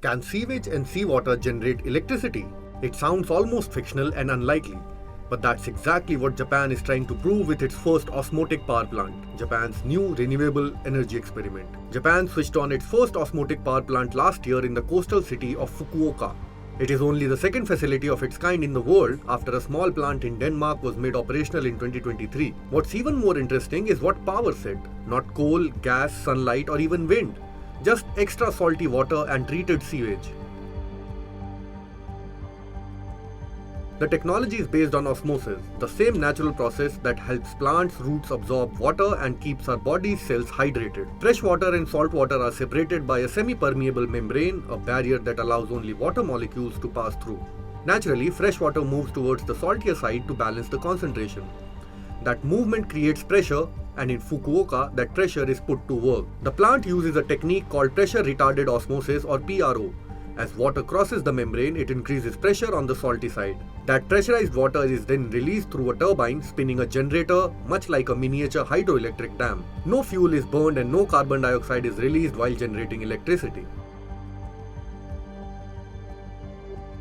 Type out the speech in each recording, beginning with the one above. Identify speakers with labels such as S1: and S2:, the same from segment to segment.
S1: Can sewage and seawater generate electricity? It sounds almost fictional and unlikely, but that's exactly what Japan is trying to prove with its first osmotic power plant, Japan's new renewable energy experiment. Japan switched on its first osmotic power plant last year in the coastal city of Fukuoka. It is only the second facility of its kind in the world after a small plant in Denmark was made operational in 2023. What's even more interesting is what powers it. Not coal, gas, sunlight, or even wind. Just extra salty water and treated sewage. The technology is based on osmosis, the same natural process that helps plants' roots absorb water and keeps our body's cells hydrated. Fresh water and salt water are separated by a semi-permeable membrane, a barrier that allows only water molecules to pass through. Naturally, fresh water moves towards the saltier side to balance the concentration. That movement creates pressure, and in Fukuoka, that pressure is put to work. The plant uses a technique called pressure retarded osmosis or PRO. As water crosses the membrane, it increases pressure on the salty side. That pressurized water is then released through a turbine spinning a generator, much like a miniature hydroelectric dam. No fuel is burned and no carbon dioxide is released while generating electricity.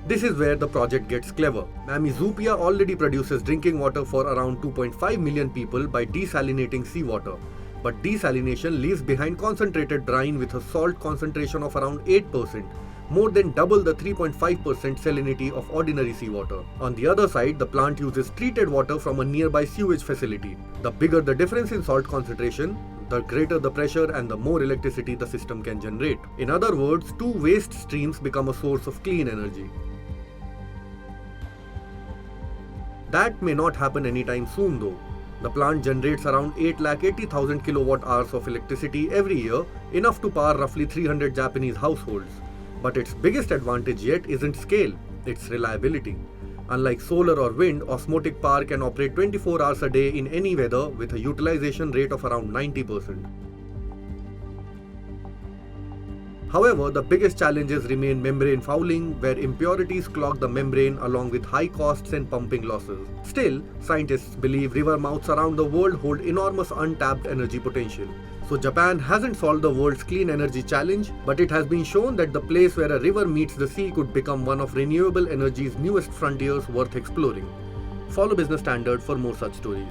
S1: This is where the project gets clever. Mamizupia already produces drinking water for around 2.5 million people by desalinating seawater. But desalination leaves behind concentrated brine with a salt concentration of around 8%, more than double the 3.5% salinity of ordinary seawater. On the other side, the plant uses treated water from a nearby sewage facility. The bigger the difference in salt concentration, the greater the pressure and the more electricity the system can generate. In other words, two waste streams become a source of clean energy. That may not happen anytime soon though. The plant generates around 880,000 kilowatt hours of electricity every year, enough to power roughly 300 Japanese households. But its biggest advantage yet isn't scale, it's reliability. Unlike solar or wind, osmotic power can operate 24 hours a day in any weather with a utilization rate of around 90%. However, the biggest challenges remain membrane fouling, where impurities clog the membrane along with high costs and pumping losses. Still, scientists believe river mouths around the world hold enormous untapped energy potential. So Japan hasn't solved the world's clean energy challenge, but it has been shown that the place where a river meets the sea could become one of renewable energy's newest frontiers worth exploring. Follow Business Standard for more such stories.